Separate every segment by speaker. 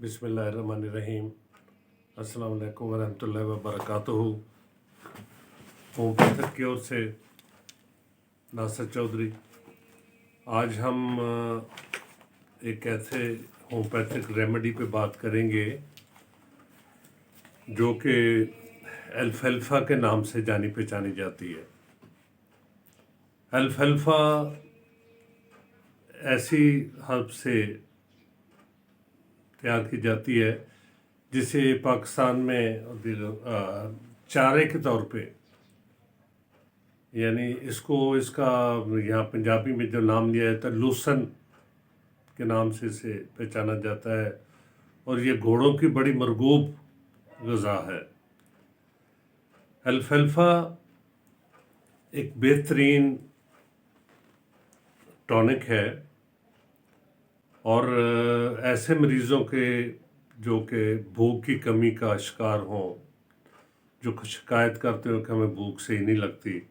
Speaker 1: बिस्मिल्लाहिर्रहमानिर्रहीम। अस्सलाम वालेकुम वरहमतुल्लाहि वबरकातुहू। होम्योपैथिक की ओर से नासिर चौधरी। आज हम एक ऐसे होम्योपैथिक रेमेडी पे बात करेंगे जो कि अल्फाल्फा के नाम से जानी पहचानी जाती है। अल्फाल्फा ऐसी हर्ब से तैयार की जाती है जिसे पाकिस्तान में चारे के तौर पे, यानी इसका यहाँ पंजाबी में जो नाम लिया जाता है लूसन के नाम से इसे पहचाना जाता है, और ये घोड़ों की बड़ी मरगूब ग़िज़ा है। अल्फाल्फा एक बेहतरीन टॉनिक है, और ऐसे मरीज़ों के जो कि भूख की कमी का शिकार हों, जो शिकायत करते हो कि हमें भूख सही नहीं लगती,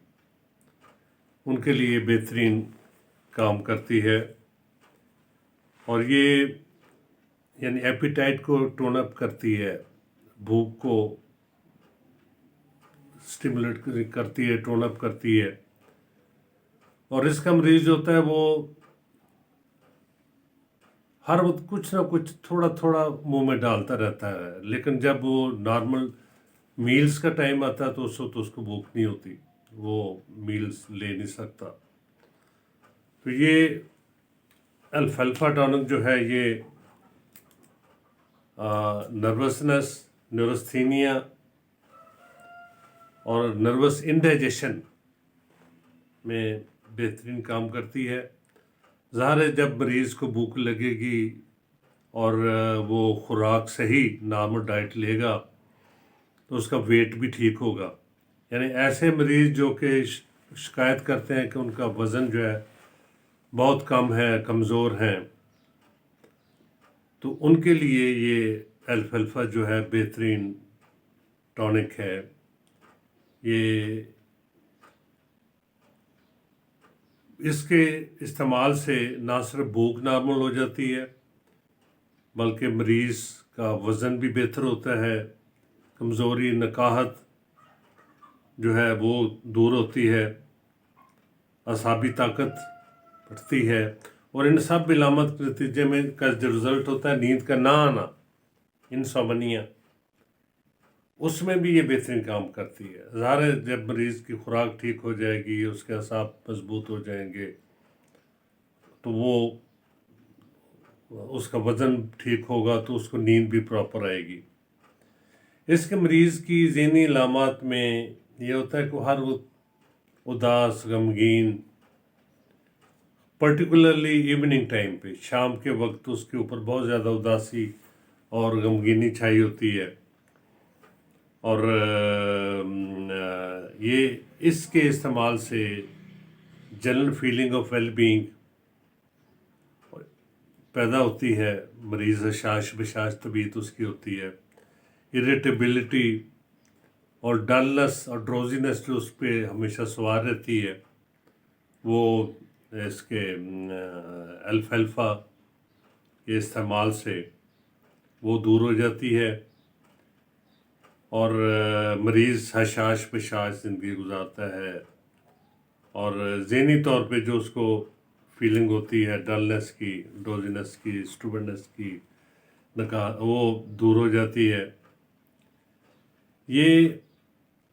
Speaker 1: उनके लिए बेहतरीन काम करती है। और ये यानी एपिटाइट को टोन अप करती है, भूख को स्टिमुलेट करती है, टोन अप करती है। और इसका मरीज़ होता है वो हर वक्त कुछ ना कुछ थोड़ा थोड़ा मुंह में डालता रहता है, लेकिन जब वो नॉर्मल मील्स का टाइम आता है तो उसको भूख नहीं होती, वो मील्स ले नहीं सकता। तो ये अल्फाल्फा टॉनिक जो है ये नर्वसनेस, न्यूरोस्थीनिया और नर्वस इंडाइजेशन में बेहतरीन काम करती है। ज़ाहिर है जब मरीज़ को भूख लगेगी और वो खुराक सही नॉर्मल डाइट लेगा तो उसका वेट भी ठीक होगा। यानी ऐसे मरीज़ जो कि शिकायत करते हैं कि उनका वज़न जो है बहुत कम है, कमज़ोर हैं, तो उनके लिए ये अल्फाल्फा जो है बेहतरीन टॉनिक है। ये इसके इस्तेमाल से ना सिर्फ भूख नॉर्मल हो जाती है बल्कि मरीज़ का वज़न भी बेहतर होता है, कमज़ोरी, नकाहत जो है वो दूर होती है, असाबी ताकत बढ़ती है, और इन सब इलामत के नतीजे में का जो रिज़ल्ट होता है नींद का ना आना, इंसोमनिया, उसमें भी ये बेहतरीन काम करती है। ज़ाहिर है जब मरीज़ की खुराक ठीक हो जाएगी, उसके असाब मजबूत हो जाएंगे, तो वो उसका वज़न ठीक होगा तो उसको नींद भी प्रॉपर आएगी। इसके मरीज़ की ज़हनी इलामात में ये होता है कि हर वक्त उदास, गमगीन, पर्टिकुलरली इवनिंग टाइम पे, शाम के वक्त उसके ऊपर बहुत ज़्यादा उदासी और गमगीनी छाई होती है। और ये इसके इस्तेमाल से general feeling of well being पैदा होती है, मरीज़ हशाश बशाश तबीयत उसकी होती है, इरिटेबिलिटी और डलनेस और ड्रोजीनेस जो उस पर हमेशा सवार रहती है वो इसके अल्फाल्फा के इस्तेमाल से वो दूर हो जाती है, और मरीज़ हशाश बशाश ज़िंदगी गुजारता है, और ज़हनी तौर पे जो उसको फीलिंग होती है डलनेस की, ड्रोजीनेस की, स्टूपिडनेस की, वो दूर हो जाती है। ये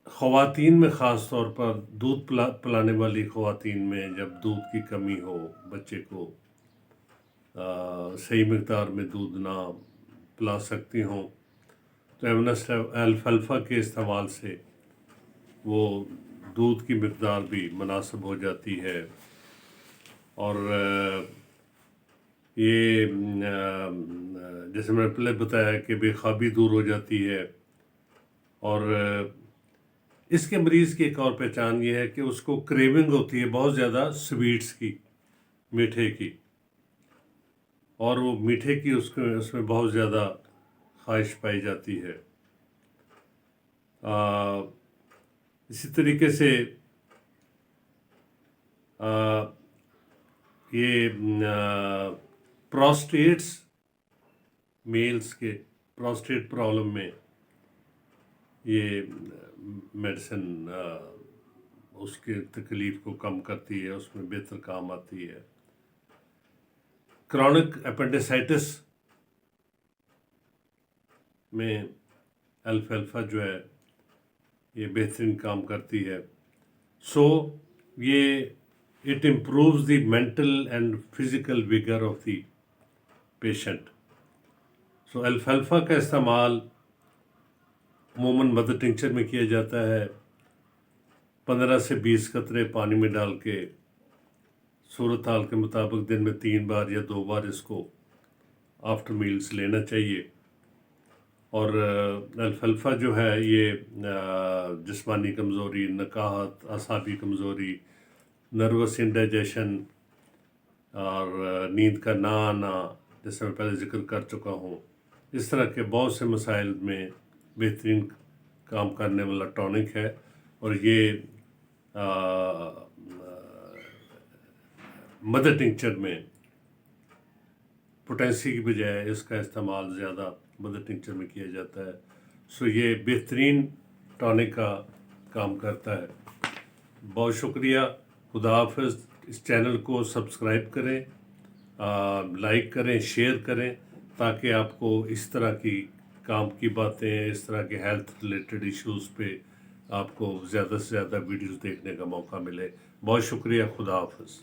Speaker 1: ख़वातीन में ख़ास तौर पर दूध पिलाने वाली ख़वातीन में जब दूध की कमी हो, बच्चे को सही मिक़दार में दूध ना पिला सकती हों, तो अल्फाल्फा के इस्तेमाल से वो दूध की मिक़दार भी मुनासिब हो जाती है। और ये जैसे मैंने पहले बताया कि बेख्वाबी दूर हो जाती है। और इसके मरीज़ की एक और पहचान ये है कि उसको क्रेविंग होती है बहुत ज़्यादा स्वीट्स की, मीठे की, और वो मीठे की उसमें बहुत ज़्यादा ख्वाहिश पाई जाती है। इसी तरीके से ये प्रोस्टेट्स میلز کے پراسٹیٹ پرابلم میں یہ میڈیسن اس کی تکلیف کو کم کرتی ہے، اس میں بہتر کام آتی ہے۔ کرونک اپینڈیسائٹس میں الفالفا جو ہے یہ بہترین کام کرتی ہے۔ سو یہ it improves the mental and physical vigour of the patient. So الفالفا کا استعمال عموماً مدر ٹنکچر میں کیا جاتا ہے۔ 15 سے 20 قطرے پانی میں ڈال کے صورتحال کے مطابق دن میں 3 بار یا 2 بار اس کو آفٹر میلز لینا چاہیے۔ اور الفالفا جو ہے یہ جسمانی کمزوری، نکاہت، اعصابی کمزوری، نروس انڈائجیشن اور نیند کا نہ آنا، جیسے میں پہلے ذکر کر چکا ہوں، اس طرح کے بہت سے مسائل میں بہترین کام کرنے والا ٹونک ہے۔ اور یہ مدر ٹنکچر میں پوٹینسی کی بجائے اس کا استعمال زیادہ مدر ٹنکچر میں کیا جاتا ہے۔ سو یہ بہترین ٹونک کا کام کرتا ہے۔ بہت شکریہ، خدا حافظ۔ اس چینل کو سبسکرائب کریں، لائک کریں، شیئر کریں، تاکہ آپ کو اس طرح کی کام کی باتیں، اس طرح کے ہیلتھ ریلیٹڈ ایشوز پہ آپ کو زیادہ سے زیادہ ویڈیوز دیکھنے کا موقع ملے۔ بہت شکریہ، خدا حافظ۔